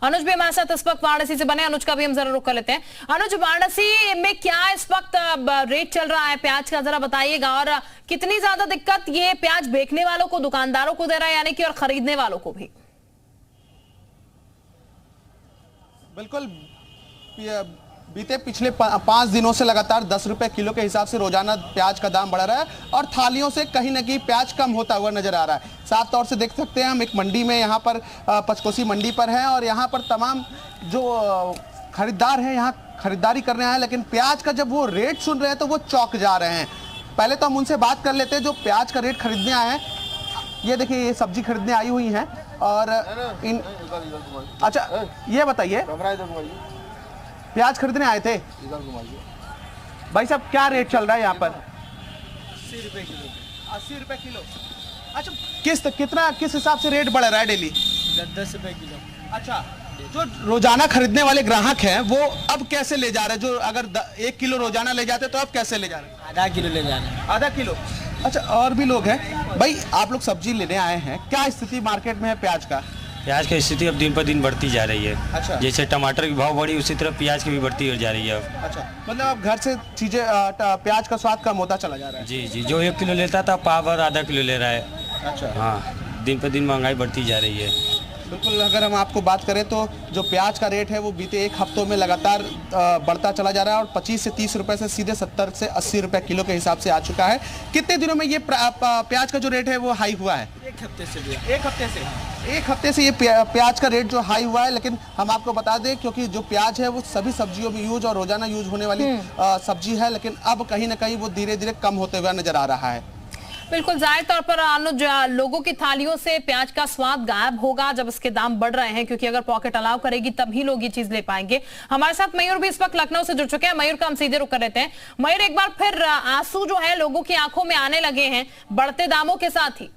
अनुज भी हमारे साथ इस वक्त वाराणसी से बने, अनुज का भी हम जरा रुक कर लेते हैं। अनुज, वाराणसी में क्या इस वक्त रेट चल रहा है प्याज का, जरा बताइएगा, और कितनी ज्यादा दिक्कत ये प्याज बेचने वालों को, दुकानदारों को दे रहा है, यानी कि और खरीदने वालों को भी? बिल्कुल, बीते पिछले 5 दिनों से लगातार 10 रुपए किलो के हिसाब से रोजाना प्याज का दाम बढ़ रहा है और थालियों से कहीं ना कहीं प्याज कम होता हुआ नजर आ रहा है। साफ तौर से देख सकते हैं हम एक मंडी में, यहाँ पर पंचकोसी मंडी पर हैं और यहाँ पर तमाम जो खरीदार हैं यहाँ खरीदारी कर रहे हैं, लेकिन प्याज का जब वो रेट सुन रहे हैं तो वो चौंक जा रहे हैं। पहले तो हम उनसे बात कर लेते हैं जो प्याज का रेट खरीदने आए हैं। ये देखिए, ये सब्जी खरीदने आई हुई हैं और इन अच्छा ये बताइए, प्याज खरीदने आए थे भाई साहब, क्या रेट चल रहा है यहाँ पर? 80 रुपए किलो। 80 रुपए किलो। अच्छा, किस हिसाब से रेट बढ़ रहा है डेली? 10 रुपए किलो। अच्छा, जो रोजाना खरीदने वाले ग्राहक हैं वो अब कैसे ले जा रहे हैं? जो अगर 1 किलो रोजाना ले जाते तो अब कैसे ले जा रहे हैं? आधा किलो ले जा रहे हैं। आधा किलो। अच्छा, और भी लोग हैं भाई, आप लोग सब्जी लेने आए हैं, क्या स्थिति मार्केट में है प्याज का? प्याज की स्थिति अब दिन पर दिन बढ़ती जा रही है। अच्छा। जैसे टमाटर की भाव बढ़ी उसी तरह प्याज की भी बढ़ती जा रही है अब। अच्छा, मतलब अब घर से चीजें प्याज का स्वाद कम होता चला जा रहा है। जी जी, जो 1 किलो लेता था पाव भर आधा किलो ले रहा है। अच्छा। हाँ, दिन पर दिन महंगाई बढ़ती जा रही है। बिल्कुल, अगर हम आपको बात करें तो जो प्याज का रेट है वो बीते 1 हफ्तों में लगातार बढ़ता चला जा रहा है और 25 से 30 रुपए से सीधे 70 से 80 रुपए किलो के हिसाब से आ चुका है। कितने दिनों में ये प्याज का जो रेट है वो हाई हुआ है? 1 हफ्ते से भी। 1 हफ्ते से ये प्याज का रेट जो हाई हुआ है। लेकिन हम आपको बता दें, क्योंकि जो प्याज है वो सभी सब्जियों में यूज और रोजाना यूज होने वाली सब्जी है, लेकिन अब कहीं ना कहीं वो धीरे धीरे कम होते हुए नजर आ रहा है। बिल्कुल, जाहिर तौर पर अनुज, लोगों की थालियों से प्याज का स्वाद गायब होगा जब इसके दाम बढ़ रहे हैं, क्योंकि अगर पॉकेट अलाउ करेगी तभी लोग ये चीज ले पाएंगे। हमारे साथ मयूर भी इस वक्त लखनऊ से जुड़ चुके हैं। मयूर का हम सीधे रुक कर रहते हैं। मयूर, एक बार फिर आंसू जो है लोगों की आंखों में आने लगे हैं बढ़ते दामों के साथ ही।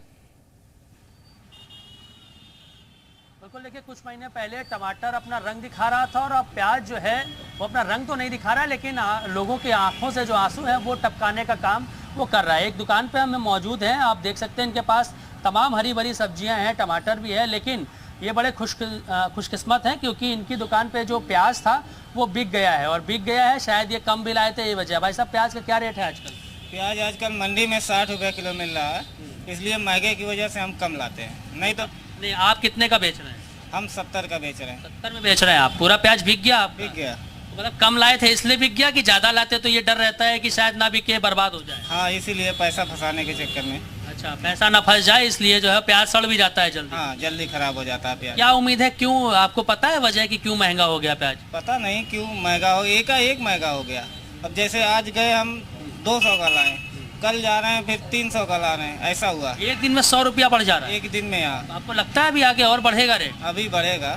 बिल्कुल, देखिए, कुछ महीने पहले टमाटर अपना रंग दिखा रहा था और अब प्याज जो है वो अपना रंग तो नहीं दिखा रहा है, लेकिन लोगों की आंखों से जो आंसू है वो टपकाने का काम वो कर रहा है। एक दुकान पे हम मौजूद हैं, आप देख सकते हैं इनके पास तमाम हरी भरी सब्जियां हैं, टमाटर भी है, लेकिन ये बड़े खुशकिस्मत हैं क्योंकि इनकी दुकान पे जो प्याज था वो बिक गया है और बिक गया है, शायद ये कम बिल आए थे, ये वजह। भाई साहब, प्याज का क्या रेट है आजकल? प्याज आजकल मंडी में 60 रुपये किलो मिल रहा है, इसलिए महंगे की वजह से हम कम लाते हैं। नहीं तो नहीं, आप कितने का बेच रहे हैं? हम 70 का बेच रहे हैं। 70 में बेच रहे हैं आप? पूरा प्याज बिक गया आपका? बिक गया। मतलब कम लाए थे इसलिए बिक गया कि ज्यादा लाते तो ये डर रहता है कि शायद ना बिके, बर्बाद हो जाए? हाँ, इसीलिए पैसा फंसाने के चक्कर में। अच्छा, पैसा ना फंस जाए इसलिए जो है प्याज सड़ भी जाता है जल्दी। हाँ, जल्दी खराब हो जाता है प्याज। क्या उम्मीद है, क्यों, आपको पता है वजह कि क्यों महंगा हो गया प्याज? पता नहीं क्यों महंगा हो, एक महंगा हो गया। अब जैसे आज गए हम 200 का लाए, कल जा रहे हैं फिर 300 का ला रहे हैं, ऐसा हुआ। एक दिन में 100 रुपया बढ़ जा रहा है? एक दिन में। यहाँ आपको लगता है अभी आगे और बढ़ेगा रेट? अभी बढ़ेगा।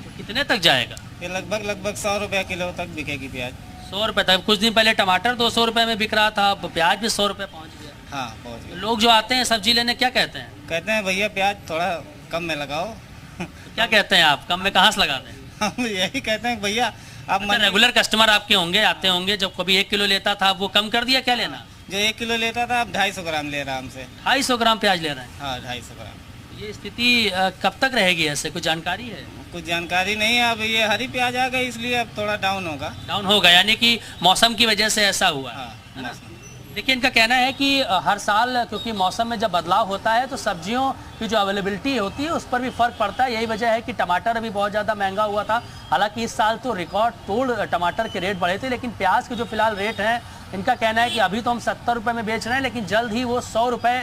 तो कितने तक जाएगा? ये लगभग 100 रुपये किलो तक बिकेगी प्याज। 100 रुपये तक? कुछ दिन पहले टमाटर 200 रुपये में बिक रहा था, अब प्याज भी 100 रुपये पहुँच गया। हाँ, पहुँच गया। लोग जो आते हैं सब्जी लेने क्या कहते हैं? कहते हैं भैया प्याज थोड़ा कम में लगाओ। क्या कहते हैं आप, कम में कहाँ से लगाते हैं? हम यही कहते हैं भैया आप रेगुलर कस्टमर आपके होंगे, आते होंगे, जब कभी 1 किलो लेता था वो कम कर दिया, क्या लेना? जो 1 किलो लेता था अब 250 ग्राम ले रहा हमसे। 250 ग्राम प्याज ले रहे हैं? हाँ, 250 ग्राम। ये स्थिति कब तक रहेगी ऐसे, कुछ जानकारी है? कुछ जानकारी नहीं है। अब ये हरी प्याज आ गई इसलिए अब थोड़ा डाउन होगा। डाउन होगा, यानी कि मौसम की वजह से ऐसा हुआ। हाँ, मौसम। देखिए, इनका कहना है कि हर साल क्योंकि मौसम में जब बदलाव होता है तो सब्जियों की जो अवेलेबिलिटी होती है उस पर भी फ़र्क पड़ता है। यही वजह है कि टमाटर अभी बहुत ज़्यादा महंगा हुआ था। हालांकि इस साल तो रिकॉर्ड तोड़ टमाटर के रेट बढ़े थे, लेकिन प्याज के जो फिलहाल रेट हैं, इनका कहना है कि अभी तो हम 70 रुपये में बेच रहे हैं, लेकिन जल्द ही वो 100 रुपये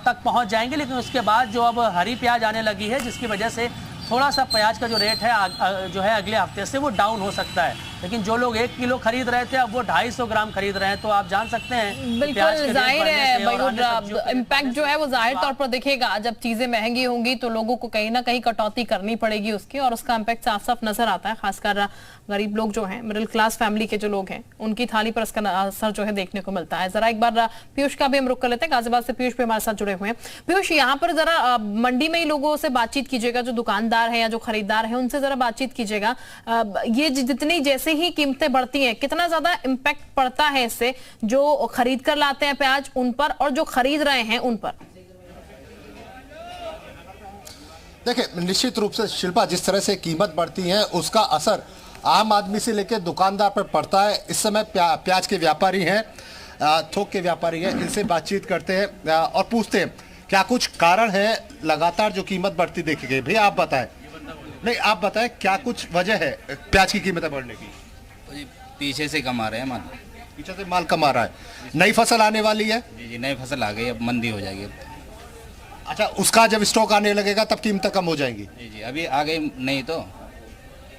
तक पहुँच जाएंगे। लेकिन उसके बाद जो अब हरी प्याज आने लगी है, जिसकी वजह से थोड़ा सा प्याज का जो रेट है जो है अगले हफ्ते से वो डाउन हो सकता है। लेकिन जो लोग 1 किलो खरीद रहे थे अब वो 250 ग्राम खरीद रहे हैं, तो आप जान सकते हैं। बिल्कुल जाहिर है मयूर, इम्पैक्ट जो है वो जाहिर तौर पर दिखेगा। जब चीजें महंगी होंगी तो लोगों को कहीं ना कहीं कटौती करनी पड़ेगी उसकी, और उसका इम्पैक्ट साफ साफ नजर आता है। खासकर गरीब लोग जो हैं, मिडिल क्लास फैमिली के जो लोग हैं, उनकी थाली पर इसका असर जो है देखने को मिलता है। जरा एक बार पीयूष का भी हम रुक कर लेते हैं। गाजियाबाद से पीयूष भी हमारे साथ जुड़े हुए हैं। पीयूष, यहाँ पर जरा मंडी में ही लोगों से बातचीत कीजिएगा, जो दुकानदार है या जो खरीदार है उनसे जरा बातचीत कीजिएगा। ये जितनी जैसे ही कीमतें बढ़ती हैं, कितना ज्यादा इम्पैक्ट पड़ता है इससे जो खरीद कर लाते हैं प्याज उन पर और जो खरीद रहे हैं उन पर? देखिए, निश्चित रूप से शिल्पा, जिस तरह से कीमत बढ़ती है उसका असर आम आदमी से लेकर दुकानदार पर पड़ता है। इस समय प्याज के व्यापारी हैं, थोक के व्यापारी हैं, इनसे बातचीत करते हैं और पूछते हैं क्या कुछ कारण है लगातार जो कीमत बढ़ती देखी गई। भैया आप बताएं, नहीं आप बताएं क्या कुछ वजह है प्याज की कीमतें बढ़ने की? जी, पीछे से कमा रहे हैं माल, पीछे से माल कमा रहा है। नई फसल आने वाली है? जी जी, नई फसल आ गई, अब मंदी हो जाएगी। अच्छा, उसका जब स्टॉक आने लगेगा तब कीमतें कम हो जाएंगी? जी जी, अभी आ गई नहीं तो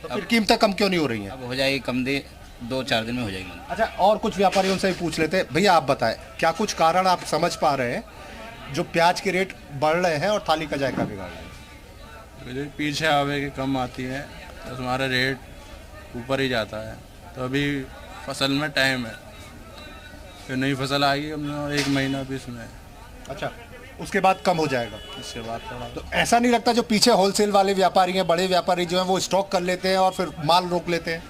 फिर कीमतें कम क्यों नहीं हो रही हैं? अब हो जाएगी कम, दे 2-4 दिन में हो जाएगी मंदी। अच्छा, और कुछ व्यापारियों से भी पूछ लेते हैं। भैया आप बताएं क्या कुछ कारण आप समझ पा रहे हैं जो प्याज के रेट बढ़ रहे हैं और थाली का जायका बिगाड़ रहे हैं? पीछे आवे के कम आती है तो हमारा रेट ऊपर ही जाता है। तो अभी फसल में टाइम है, फिर नई फसल आएगी हमने 1 महीना भी इसमें। अच्छा, उसके बाद कम हो जाएगा? इसके बाद थोड़ा तो ऐसा नहीं लगता जो पीछे होलसेल वाले व्यापारी हैं, बड़े व्यापारी जो हैं वो स्टॉक कर लेते हैं और फिर माल रोक लेते हैं?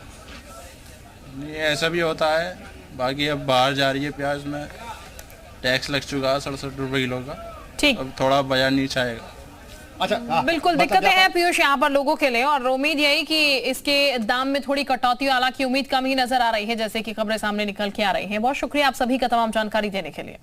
नहीं, ऐसा भी होता है। बाकी अब बाहर जा रही है प्याज में, टैक्स लग चुका है 67 रुपये किलो का। ठीक, अब थोड़ा बाजार नीचे आएगा। अच्छा, बिल्कुल दिक्कतें हैं पीयूष यहाँ पर लोगों के लिए, और उम्मीद यही कि इसके दाम में थोड़ी कटौती, हालांकि उम्मीद कम ही नजर आ रही है जैसे कि खबरें सामने निकल के आ रही हैं। बहुत शुक्रिया आप सभी का तमाम जानकारी देने के लिए।